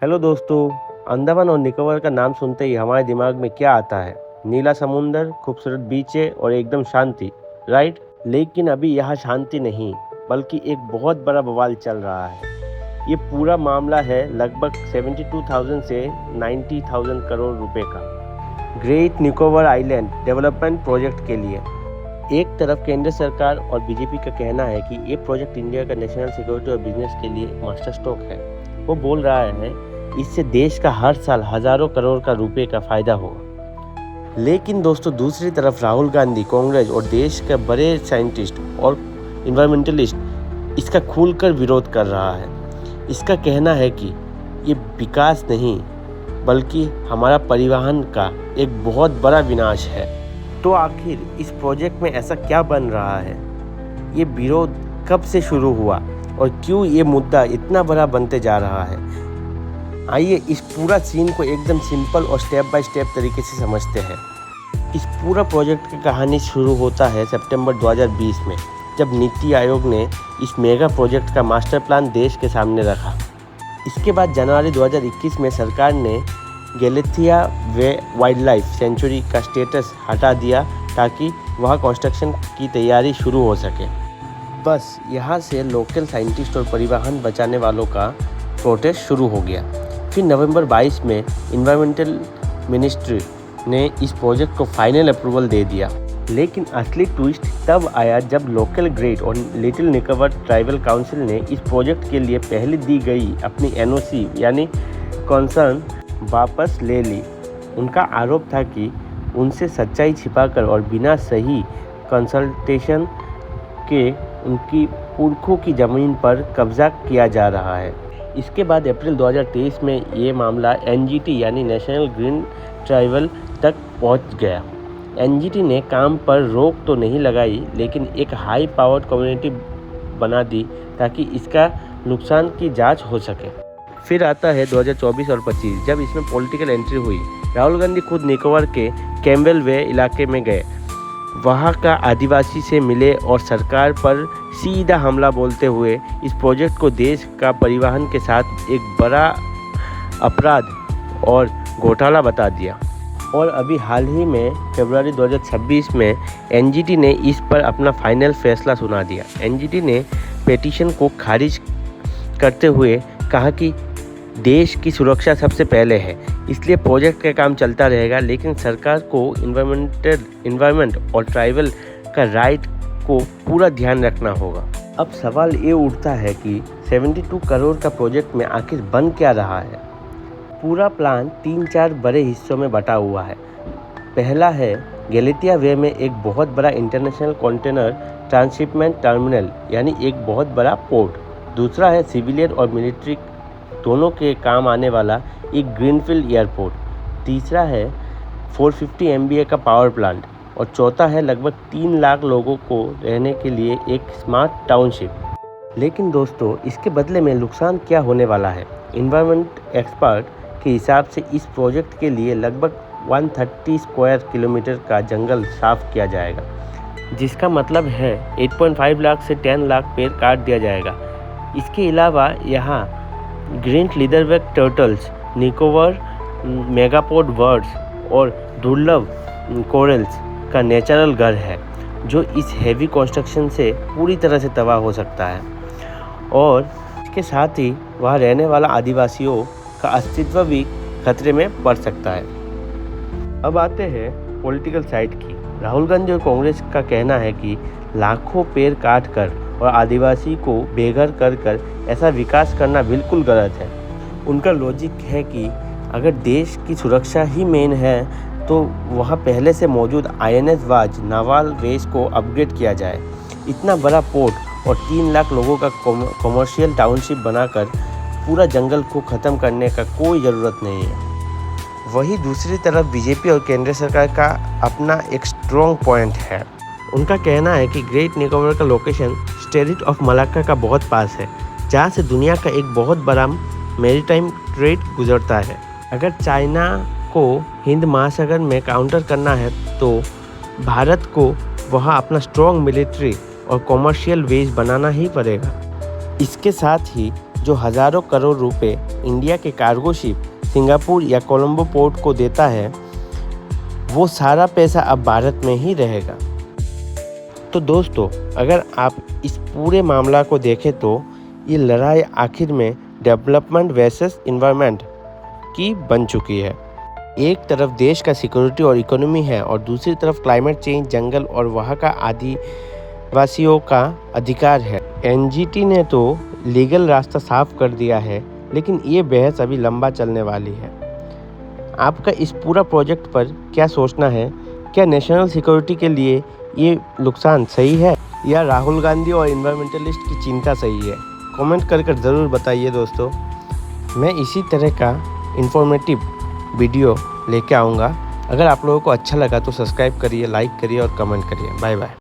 Hello दोस्तों। अंडमान और निकोबार का नाम सुनते ही हमारे दिमाग में क्या आता है? नीला समुंदर, खूबसूरत बीचें और एकदम शांति, राइट? लेकिन अभी यहाँ शांति नहीं, बल्कि एक बहुत बड़ा बवाल चल रहा है। ये पूरा मामला है लगभग 72,000 से 90,000 करोड़ रुपए का great Nicobar island development project के लिए। एक तरफ केंद्र सरकार और बीजेपी का कहना है कि ये प्रोजेक्ट इंडिया का नेशनल सिक्योरिटी और बिजनेस के लिए मास्टर स्ट्रोक है। वो बोल रहा है इससे देश का हर साल हजारों करोड़ का रुपए का फायदा होगा। लेकिन दोस्तों, दूसरी तरफ राहुल गांधी, कांग्रेस और देश के बड़े साइंटिस्ट और इन्वायरमेंटलिस्ट इसका खुलकर विरोध कर रहा है। इसका कहना है कि ये विकास नहीं, बल्कि हमारा परिवहन का एक बहुत बड़ा विनाश है। तो आखिर इस प्रोजेक्ट में ऐसा क्या बन रहा है? ये विरोध कब से शुरू हुआ और क्यों ये मुद्दा इतना बड़ा बनते जा रहा है? आइए इस पूरा सीन को एकदम सिंपल और स्टेप बाय स्टेप तरीके से समझते हैं। इस पूरा प्रोजेक्ट की कहानी शुरू होता है सितंबर 2020 में, जब नीति आयोग ने इस मेगा प्रोजेक्ट का मास्टर प्लान देश के सामने रखा। इसके बाद जनवरी 2021 में सरकार ने गैलेथिया वे वाइल्ड लाइफ सेंचुरी का स्टेटस हटा दिया ताकि वहाँ कंस्ट्रक्शन की तैयारी शुरू हो सके। बस यहाँ से लोकल साइंटिस्ट और परिवहन बचाने वालों का प्रोटेस्ट शुरू हो गया। फिर नवंबर 22 में इन्वायरमेंटल मिनिस्ट्री ने इस प्रोजेक्ट को फाइनल अप्रूवल दे दिया। लेकिन असली ट्विस्ट तब आया जब लोकल ग्रेट और लिटिल निकोबार ट्राइबल काउंसिल ने इस प्रोजेक्ट के लिए पहले दी गई अपनी एनओसी यानी कंसर्न वापस ले ली। उनका आरोप था कि उनसे सच्चाई छिपाकर और बिना सही कंसल्टेशन के उनकी पुरखों की ज़मीन पर कब्जा किया जा रहा है। इसके बाद अप्रैल 2023 में ये मामला एनजीटी यानी नेशनल ग्रीन ट्राइबल तक पहुंच गया। एनजीटी ने काम पर रोक तो नहीं लगाई, लेकिन एक हाई पावर्ड कम्युनिटी बना दी ताकि इसका नुकसान की जांच हो सके। फिर आता है 2024 और 25, जब इसमें पॉलिटिकल एंट्री हुई। राहुल गांधी खुद निकोबार के कैम्पबेल वे इलाके में गए, वहाँ का आदिवासी से मिले और सरकार पर सीधा हमला बोलते हुए इस प्रोजेक्ट को देश का परिवहन के साथ एक बड़ा अपराध और घोटाला बता दिया। और अभी हाल ही में फरवरी 2026 में एनजीटी ने इस पर अपना फाइनल फैसला सुना दिया। एनजीटी ने पिटीशन को खारिज करते हुए कहा कि देश की सुरक्षा सबसे पहले है, इसलिए प्रोजेक्ट का काम चलता रहेगा, लेकिन सरकार को इन्वायरमेंट और ट्राइबल का राइट को पूरा ध्यान रखना होगा। अब सवाल ये उठता है कि 72 करोड़ का प्रोजेक्ट में आखिर बन क्या रहा है? पूरा प्लान 3-4 बड़े हिस्सों में बटा हुआ है। पहला है गैलेथिया वे में एक बहुत बड़ा इंटरनेशनल कंटेनर ट्रांसशिपमेंट टर्मिनल यानी एक बहुत बड़ा पोर्ट। दूसरा है सिविलियन और मिलिट्री दोनों के काम आने वाला एक ग्रीनफील्ड एयरपोर्ट। तीसरा है 450 MVA का पावर प्लांट। और चौथा है लगभग 3 लाख लोगों को रहने के लिए एक स्मार्ट टाउनशिप। लेकिन दोस्तों, इसके बदले में नुकसान क्या होने वाला है? इन्वायरमेंट एक्सपर्ट के हिसाब से इस प्रोजेक्ट के लिए लगभग 130 स्क्वायर किलोमीटर का जंगल साफ किया जाएगा, जिसका मतलब है 8.5 लाख से 10 लाख पेड़ काट दिया जाएगा। इसके अलावा यहाँ green leatherback turtles, Nicobar megapode birds और दुर्लभ कोरल्स का नेचुरल घर है, जो इस हेवी कंस्ट्रक्शन से पूरी तरह से तबाह हो सकता है। और इसके साथ ही वहाँ रहने वाला आदिवासियों का अस्तित्व भी खतरे में पड़ सकता है। अब आते हैं पॉलिटिकल साइड की। राहुल गांधी और कांग्रेस का कहना है कि लाखों पेड़ काट कर और आदिवासी को बेघर कर ऐसा विकास करना बिल्कुल गलत है। उनका लॉजिक है कि अगर देश की सुरक्षा ही मेन है, तो वहाँ पहले से मौजूद INS वाज नावाल बेस को अपग्रेड किया जाए। इतना बड़ा पोर्ट और 3 लाख लोगों का कमर्शियल टाउनशिप बनाकर पूरा जंगल को ख़त्म करने का कोई ज़रूरत नहीं है। वहीं दूसरी तरफ बीजेपी और केंद्र सरकार का अपना एक स्ट्रॉन्ग पॉइंट है। उनका कहना है कि ग्रेट निकोबार का लोकेशन स्ट्रेट ऑफ मलाक्का का बहुत पास है, जहाँ से दुनिया का एक बहुत बड़ा मैरीटाइम ट्रेड गुजरता है। अगर चाइना को हिंद महासागर में काउंटर करना है, तो भारत को वहाँ अपना स्ट्रॉन्ग मिलिट्री और कॉमर्शियल बेस बनाना ही पड़ेगा। इसके साथ ही जो हज़ारों करोड़ रुपए इंडिया के कार्गो शिप सिंगापुर या कोलंबो पोर्ट को देता है, वो सारा पैसा अब भारत में ही रहेगा। तो दोस्तों, अगर आप इस पूरे मामला को देखें तो ये लड़ाई आखिर में डेवलपमेंट वर्सेस इन्वायरमेंट की बन चुकी है। एक तरफ देश का सिक्योरिटी और इकोनॉमी है और दूसरी तरफ क्लाइमेट चेंज, जंगल और वहाँ का आदिवासियों का अधिकार है। एनजीटी ने तो लीगल रास्ता साफ कर दिया है, लेकिन ये बहस अभी लंबा चलने वाली है। आपका इस पूरा प्रोजेक्ट पर क्या सोचना है? क्या नेशनल सिक्योरिटी के लिए ये नुकसान सही है या राहुल गांधी और इन्वायरमेंटलिस्ट की चिंता सही है? कमेंट कर ज़रूर बताइए दोस्तों। मैं इसी तरह का इन्फॉर्मेटिव वीडियो लेके आऊँगा। अगर आप लोगों को अच्छा लगा तो सब्सक्राइब करिए, लाइक करिए और कमेंट करिए। Bye bye.